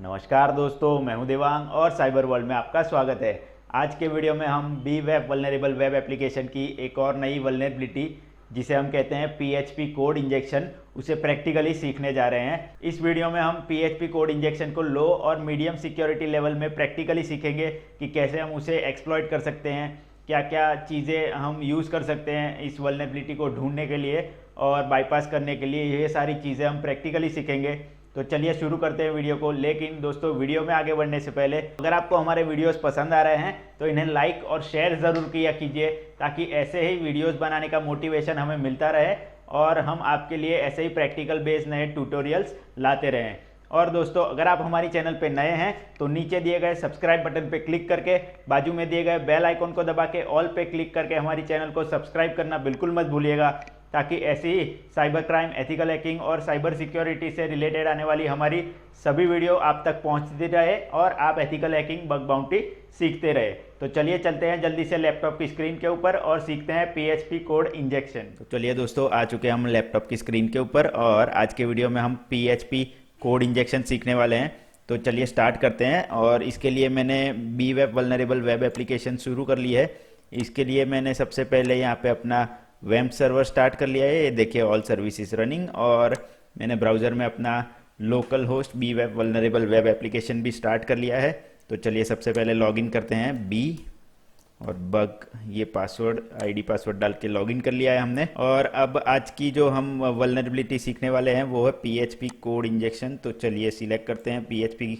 नमस्कार दोस्तों, मैं हूं देवांग और साइबर वर्ल्ड में आपका स्वागत है। आज के वीडियो में हम b web vulnerable web application की एक और नई वल्नरेबिलिटी जिसे हम कहते हैं पीएचपी कोड इंजेक्शन, उसे प्रैक्टिकली सीखने जा रहे हैं। इस वीडियो में हम पीएचपी कोड इंजेक्शन को लो और मीडियम सिक्योरिटी लेवल में प्रैक्टिकली सीखेंगे कि कैसे हम उसे एक्सप्लॉइट कर सकते हैं, क्या क्या चीज़ें हम यूज़ कर सकते हैं इस वल्नरेबिलिटी को ढूंढने के लिए और बाईपास करने के लिए। ये सारी चीज़ें हम प्रैक्टिकली सीखेंगे। तो चलिए शुरू करते हैं वीडियो को। लेकिन दोस्तों, वीडियो में आगे बढ़ने से पहले अगर आपको हमारे वीडियोस पसंद आ रहे हैं तो इन्हें लाइक और शेयर ज़रूर किया कीजिए, ताकि ऐसे ही वीडियोस बनाने का मोटिवेशन हमें मिलता रहे और हम आपके लिए ऐसे ही प्रैक्टिकल बेस्ड नए ट्यूटोरियल्स लाते रहें। और दोस्तों, अगर आप हमारी चैनल पे नए हैं तो नीचे दिए गए सब्सक्राइब बटन पे क्लिक करके बाजू में दिए गए बेल आइकन को दबा के ऑल पे क्लिक करके हमारी चैनल को सब्सक्राइब करना बिल्कुल मत भूलिएगा, ताकि ऐसी ही साइबर क्राइम, एथिकल हैकिंग और साइबर सिक्योरिटी से रिलेटेड आने वाली हमारी सभी वीडियो आप तक पहुंचती रहे और आप एथिकल हैकिंग, बग बाउंटी सीखते रहे। तो चलिए चलते हैं जल्दी से लैपटॉप की स्क्रीन के ऊपर और सीखते हैं पीएचपी कोड इंजेक्शन। तो चलिए दोस्तों, आ चुके हैं हम लैपटॉप की स्क्रीन के ऊपर और आज के वीडियो में हम पीएचपी कोड इंजेक्शन सीखने वाले हैं। तो चलिए स्टार्ट करते हैं। और इसके लिए मैंने b web vulnerable web application शुरू कर ली है। इसके लिए मैंने सबसे पहले यहाँ पे अपना वेब सर्वर स्टार्ट कर लिया है। ये देखिए, ऑल सर्विसेज रनिंग। और मैंने ब्राउज़र में अपना local host b web vulnerable web application भी स्टार्ट कर लिया है। तो चलिए सबसे पहले लॉगिन करते हैं बी और बग, ये पासवर्ड, आईडी पासवर्ड डाल के लॉगिन कर लिया है हमने। और अब आज की जो हम वल्नरेबिलिटी सीखने वाले हैं वो है पीएचपी कोड इंजेक्शन। तो चलिए सिलेक्ट करते हैं पीएचपी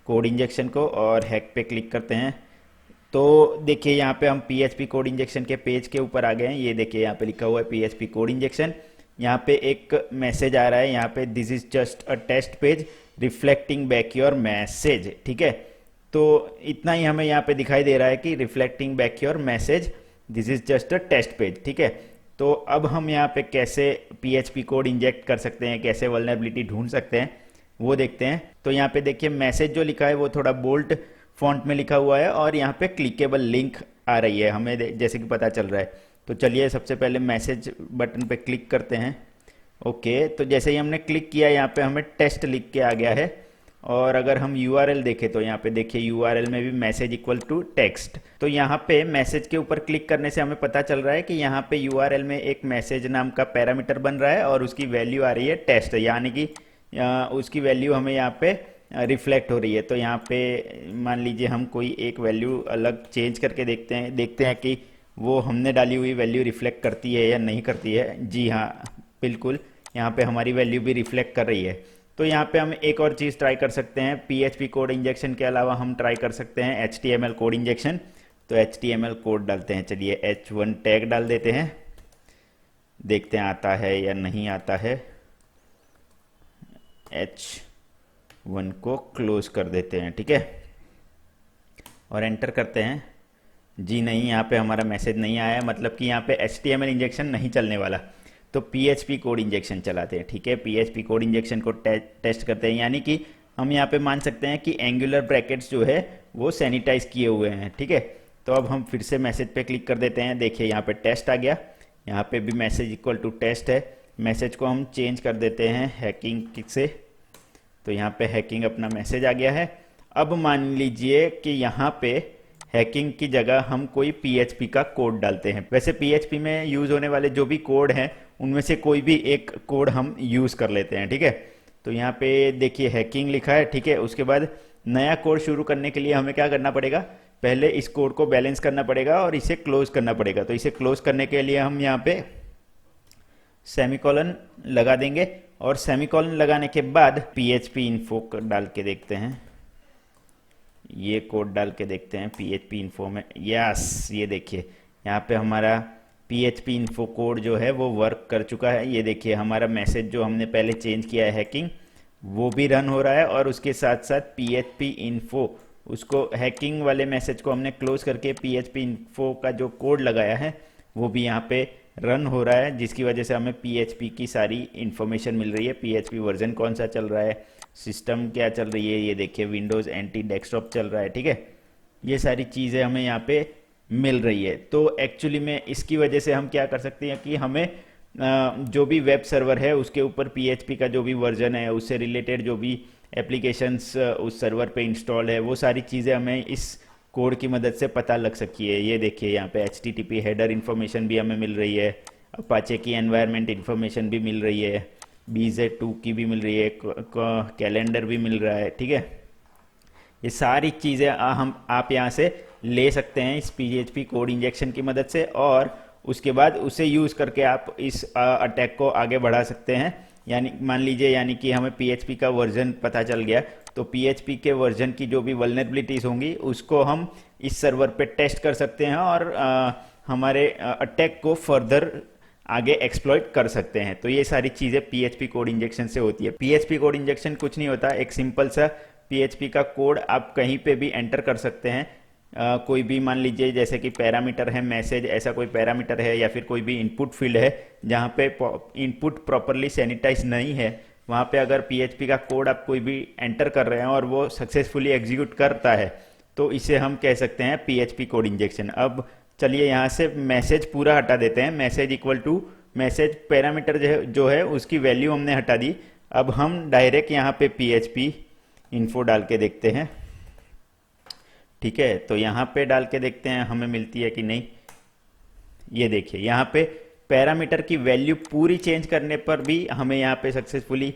कोड इंजेक्शन को और हैक पे क्लिक करते हैं। तो देखिए, यहाँ पे हम पीएचपी कोड इंजेक्शन के पेज के ऊपर आ गए हैं। ये देखिए, यहाँ पे लिखा हुआ है पीएचपी कोड इंजेक्शन। यहाँ पे एक मैसेज आ रहा है, यहाँ पे this is just a test page reflecting back your message. ठीक है, तो इतना ही हमें यहाँ पे दिखाई दे रहा है कि reflecting back your message, this is just a test page. ठीक है, तो अब हम यहाँ पे कैसे पीएचपी कोड इंजेक्ट कर सकते हैं, कैसे वल्नरेबिलिटी ढूंढ सकते हैं, वो देखते हैं। तो यहाँ पे देखिए, मैसेज जो लिखा है वो थोड़ा बोल्ड फॉन्ट में लिखा हुआ है और यहाँ पे क्लिकेबल लिंक आ रही है हमें, जैसे कि पता चल रहा है। तो चलिए सबसे पहले मैसेज बटन पे क्लिक करते हैं। ओके, तो जैसे ही हमने क्लिक किया, यहाँ पे हमें टेस्ट लिख के आ गया है। और अगर हम यूआरएल देखें तो यहाँ पे देखिए, यूआरएल में भी मैसेज इक्वल टू टेक्स्ट। तो यहाँ पे मैसेज के ऊपर क्लिक करने से हमें पता चल रहा है कि यहाँ पे यूआरएल में एक मैसेज नाम का पैरामीटर बन रहा है और उसकी वैल्यू आ रही है टेस्ट, यानी कि उसकी वैल्यू हमें यहाँ पे रिफ्लेक्ट हो रही है। तो यहाँ पे मान लीजिए हम कोई एक वैल्यू अलग चेंज करके देखते हैं कि वो हमने डाली हुई वैल्यू रिफ्लेक्ट करती है या नहीं करती है। जी हाँ, बिल्कुल, यहाँ पे हमारी वैल्यू भी रिफ्लेक्ट कर रही है। तो यहाँ पे हम एक और चीज़ ट्राई कर सकते हैं। पीएचपी कोड इंजेक्शन के अलावा हम ट्राई कर सकते हैं एचटीएमएल कोड इंजेक्शन। तो एचटीएमएल कोड डालते हैं। चलिए H1 टैग डाल देते हैं, देखते हैं आता है या नहीं आता है। H1 को क्लोज कर देते हैं। ठीक है, और एंटर करते हैं। जी नहीं, यहाँ पे हमारा मैसेज नहीं आया, मतलब कि यहाँ पे HTML इंजेक्शन नहीं चलने वाला। तो पीएचपी कोड इंजेक्शन चलाते हैं। ठीक है, पीएचपी कोड इंजेक्शन को टेस्ट करते हैं, यानी कि हम यहाँ पे मान सकते हैं कि एंगुलर ब्रैकेट्स जो है वो सैनिटाइज किए हुए हैं। ठीक है, तो अब हम फिर से मैसेज पे क्लिक कर देते हैं। देखिए, यहाँ पे टेस्ट आ गया, यहाँ पे भी मैसेज इक्वल टू टेस्ट है। मैसेज को हम चेंज कर देते हैं हैकिंग से। तो यहाँ पे हैकिंग अपना मैसेज आ गया है। अब मान लीजिए कि यहाँ पे हैकिंग की जगह हम कोई पीएचपी का कोड डालते हैं। वैसे पीएचपी में यूज़ होने वाले जो भी कोड हैं उनमें से कोई भी एक कोड हम यूज़ कर लेते हैं। ठीक है, तो यहाँ पे देखिए हैकिंग लिखा है। ठीक है, उसके बाद नया कोड शुरू करने के लिए हमें क्या करना पड़ेगा, पहले इस कोड को बैलेंस करना पड़ेगा और इसे क्लोज करना पड़ेगा। तो इसे क्लोज करने के लिए हम यहाँ पे सेमीकोलन लगा देंगे और सेमीकोलन लगाने के बाद पीएचपी इन्फो डाल के देखते हैं। ये कोड डाल के देखते हैं पीएचपी इन्फो में। यस, ये देखिए, यहाँ पे हमारा पीएचपी इन्फो कोड जो है वो वर्क कर चुका है। ये देखिए, हमारा मैसेज जो हमने पहले चेंज किया है हैकिंग, वो भी रन हो रहा है और उसके साथ साथ पीएचपी इन्फो, उसको हैकिंग वाले मैसेज को हमने क्लोज करके पीएचपी इन्फो का जो कोड लगाया है वो भी यहाँ पे रन हो रहा है, जिसकी वजह से हमें पीएचपी की सारी इन्फॉर्मेशन मिल रही है। पीएचपी वर्जन कौन सा चल रहा है, सिस्टम क्या चल रही है, ये देखिए विंडोज़ एंटी डेस्कटॉप चल रहा है। ठीक है, ये सारी चीज़ें हमें यहाँ पे मिल रही है। तो एक्चुअली में इसकी वजह से हम क्या कर सकते हैं कि हमें जो भी वेब सर्वर है उसके ऊपर पीएचपी का जो भी वर्जन है, उससे रिलेटेड जो भी एप्लीकेशंस उस सर्वर पे इंस्टॉल है, वो सारी चीज़ें हमें इस कोड की मदद से पता लग सकती है। ये देखिए यहाँ पे HTTP हेडर इन्फॉर्मेशन भी हमें मिल रही है, अपाचे की एनवायरनमेंट इन्फॉर्मेशन भी मिल रही है, BZ2 की भी मिल रही है, कैलेंडर भी मिल रहा है। ठीक है, ये सारी चीज़ें हम आप यहाँ से ले सकते हैं इस PHP कोड इंजेक्शन की मदद से, और उसके बाद उसे यूज़ करके आप इस अटैक को आगे बढ़ा सकते हैं। यानी मान लीजिए, यानी कि हमें PHP का वर्जन पता चल गया, तो PHP के वर्जन की जो भी वल्नरेबिलिटीज़ होंगी उसको हम इस सर्वर पे टेस्ट कर सकते हैं और हमारे अटैक को फर्दर आगे एक्सप्लॉइट कर सकते हैं। तो ये सारी चीज़ें PHP कोड इंजेक्शन से होती है। PHP कोड इंजेक्शन कुछ नहीं होता, एक सिंपल सा PHP का कोड आप कहीं पे भी एंटर कर सकते हैं। कोई भी मान लीजिए जैसे कि पैरामीटर है मैसेज, ऐसा कोई पैरामीटर है, या फिर कोई भी इनपुट फील्ड है जहाँ पे इनपुट प्रॉपरली सैनिटाइज नहीं है, वहाँ पे अगर PHP का कोड आप कोई भी एंटर कर रहे हैं और वो सक्सेसफुली एग्जीक्यूट करता है, तो इसे हम कह सकते हैं PHP कोड इंजेक्शन। अब चलिए यहाँ से मैसेज पूरा हटा देते हैं। Message equal to message parameter जो है उसकी वैल्यू हमने हटा दी। अब हम डायरेक्ट यहाँ पे PHP इन्फो डाल के देखते हैं। ठीक है, तो यहाँ पे डाल के देखते हैं हमें मिलती है कि नहीं। ये देखिए यहाँ पे पैरामीटर की वैल्यू पूरी चेंज करने पर भी हमें यहाँ पे सक्सेसफुली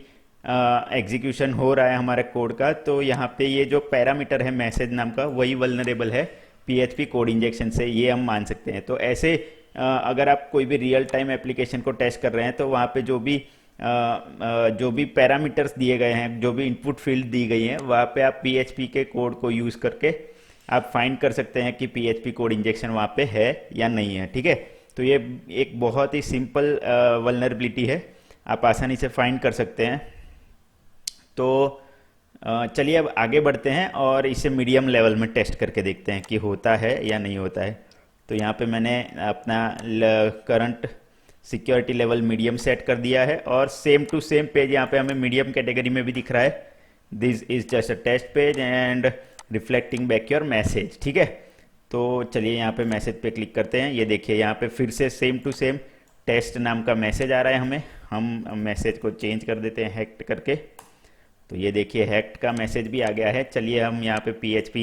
एग्जीक्यूशन हो रहा है हमारे कोड का। तो यहाँ पे ये जो पैरामीटर है मैसेज नाम का, वही वल्नरेबल है PHP कोड इंजेक्शन से, ये हम मान सकते हैं। तो ऐसे अगर आप कोई भी रियल टाइम एप्लीकेशन को टेस्ट कर रहे हैं, तो वहाँ पे जो भी पैरामीटर्स दिए गए हैं, जो भी इनपुट फील्ड दी गई हैं, वहाँ पे आप PHP के कोड को यूज़ करके आप फाइंड कर सकते हैं कि PHP कोड इंजेक्शन वहाँ पे है या नहीं है। ठीक है, तो ये एक बहुत ही सिंपल वल्नरेबिलिटी है, आप आसानी से फाइंड कर सकते हैं। तो चलिए अब आगे बढ़ते हैं और इसे मीडियम लेवल में टेस्ट करके देखते हैं कि होता है या नहीं होता है। तो यहाँ पे मैंने अपना current security level medium set कर दिया है, और सेम टू सेम पेज यहाँ पे हमें मीडियम कैटेगरी में भी दिख रहा है। This is just a test page and reflecting back your message. ठीक है, तो चलिए यहाँ पे मैसेज पे क्लिक करते हैं। ये देखिए यहाँ पे फिर से सेम टू सेम टेस्ट नाम का मैसेज आ रहा है हमें। हम मैसेज को चेंज कर देते हैं हैक्ड करके। तो ये देखिए हैक्ड का मैसेज भी आ गया है। चलिए हम यहाँ पे PHP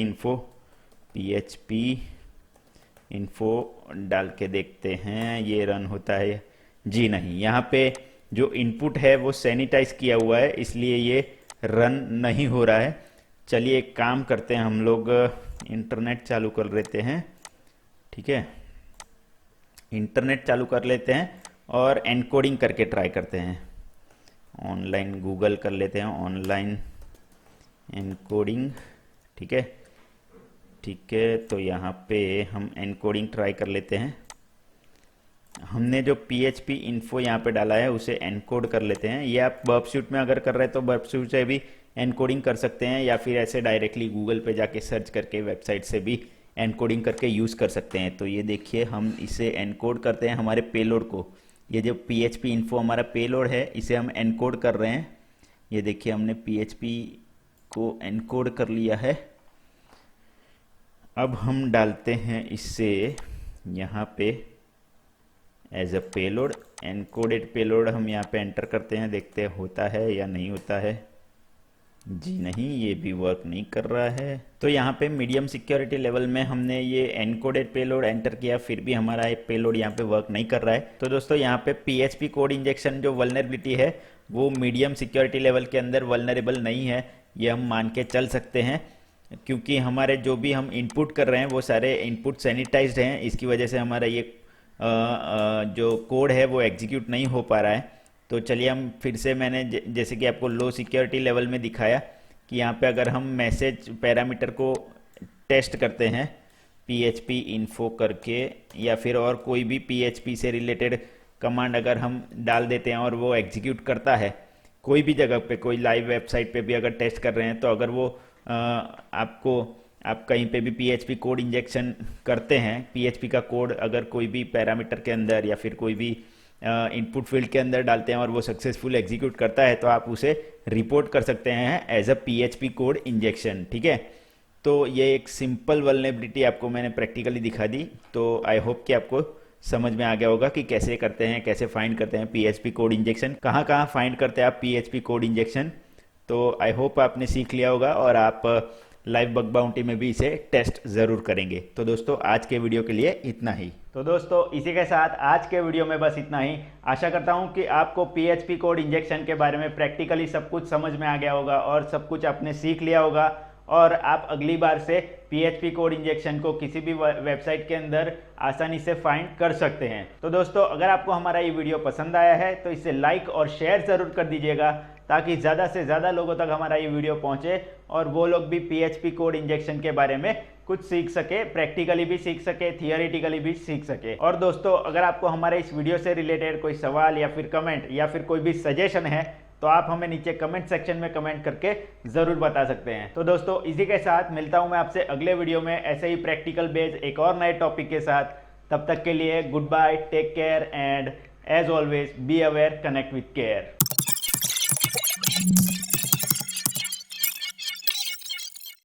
इन्फो डाल के देखते हैं ये रन होता है। जी नहीं, यहाँ पे जो इनपुट है वो सैनिटाइज किया हुआ है, इसलिए ये रन नहीं हो रहा है। चलिए एक काम करते हैं, हम लोग इंटरनेट चालू कर लेते हैं। ठीक है, इंटरनेट चालू कर लेते हैं और एनकोडिंग करके ट्राई करते हैं। ऑनलाइन गूगल कर लेते हैं, ऑनलाइन एनकोडिंग। ठीक है, ठीक है, तो यहाँ पे हम एनकोडिंग ट्राई कर लेते हैं। हमने जो PHP इन्फो यहाँ पे डाला है उसे एनकोड कर लेते हैं। ये आप बर्बसूट में अगर कर रहे हैं तो बर्बसूट से भी एनकोडिंग कर सकते हैं, या फिर ऐसे डायरेक्टली गूगल पे जाके सर्च करके वेबसाइट से भी एनकोडिंग करके यूज़ कर सकते हैं। तो ये देखिए हम इसे एनकोड करते हैं हमारे पेलोड को। ये जो PHP इन्फो हमारा पेलोड है, इसे हम एनकोड कर रहे हैं। ये देखिए हमने PHP को एनकोड कर लिया है। अब हम डालते हैं इसे यहाँ पे as a payload, encoded payload हम यहाँ पे एंटर करते हैं, देखते हैं होता है या नहीं होता है। जी नहीं, ये भी वर्क नहीं कर रहा है। तो यहाँ पे मीडियम सिक्योरिटी लेवल में हमने ये एनकोडेड पेलोड एंटर किया, फिर भी हमारा ये पेलोड यहाँ पे वर्क नहीं कर रहा है। तो दोस्तों यहाँ पे PHP कोड इंजेक्शन जो वल्नरेबिलिटी है वो मीडियम सिक्योरिटी लेवल के अंदर वल्नरेबल नहीं है, ये हम मान के चल सकते हैं, क्योंकि हमारे जो भी हम इनपुट कर रहे हैं वो सारे इनपुट सैनिटाइज्ड हैं। इसकी वजह से हमारा ये जो कोड है वो एग्जीक्यूट नहीं हो पा रहा है। तो चलिए हम फिर से, मैंने जैसे कि आपको लो सिक्योरिटी लेवल में दिखाया कि यहाँ पे अगर हम मैसेज पैरामीटर को टेस्ट करते हैं PHP इन्फो करके, या फिर और कोई भी PHP से रिलेटेड कमांड अगर हम डाल देते हैं और वो एग्जीक्यूट करता है कोई भी जगह पे, कोई लाइव वेबसाइट पे भी अगर टेस्ट कर रहे हैं, तो अगर वो आप कहीं पे भी PHP कोड इंजेक्शन करते हैं, PHP का कोड अगर कोई भी पैरामीटर के अंदर या फिर कोई भी इनपुट फील्ड के अंदर डालते हैं और वो सक्सेसफुल एग्जीक्यूट करता है, तो आप उसे रिपोर्ट कर सकते हैं as a PHP code injection. ठीक है, तो ये एक सिंपल वल्नरेबिलिटी आपको मैंने प्रैक्टिकली दिखा दी। तो आई होप कि आपको समझ में आ गया होगा कि कैसे करते हैं, कैसे फाइंड करते हैं PHP कोड इंजेक्शन, कहाँ कहाँ फाइंड करते हैं आप PHP कोड इंजेक्शन। तो आई होप आपने सीख लिया होगा और आप लाइव बग बाउंटी में भी इसे टेस्ट ज़रूर करेंगे। तो दोस्तों आज के वीडियो के लिए इतना ही। तो दोस्तों इसी के साथ आज के वीडियो में बस इतना ही। आशा करता हूं कि आपको PHP कोड इंजेक्शन के बारे में प्रैक्टिकली सब कुछ समझ में आ गया होगा और सब कुछ आपने सीख लिया होगा और आप अगली बार से PHP कोड इंजेक्शन को किसी भी वेबसाइट के अंदर आसानी से फाइंड कर सकते हैं। तो दोस्तों अगर आपको हमारा ये वीडियो पसंद आया है तो इसे लाइक और शेयर ज़रूर कर दीजिएगा ताकि ज़्यादा से ज़्यादा लोगों तक हमारा ये वीडियो पहुंचे और वो लोग भी PHP कोड इंजेक्शन के बारे में कुछ सीख सके, प्रैक्टिकली भी सीख सके, थियोरेटिकली भी सीख सके। और दोस्तों अगर आपको हमारे इस वीडियो से रिलेटेड कोई सवाल या फिर कमेंट या फिर कोई भी सजेशन है तो आप हमें नीचे कमेंट सेक्शन में कमेंट करके ज़रूर बता सकते हैं। तो दोस्तों इसी के साथ मिलता हूं मैं आपसे अगले वीडियो में ऐसे ही प्रैक्टिकल बेस्ड एक और नए टॉपिक के साथ। तब तक के लिए goodbye, take care and as always be aware, connect with care.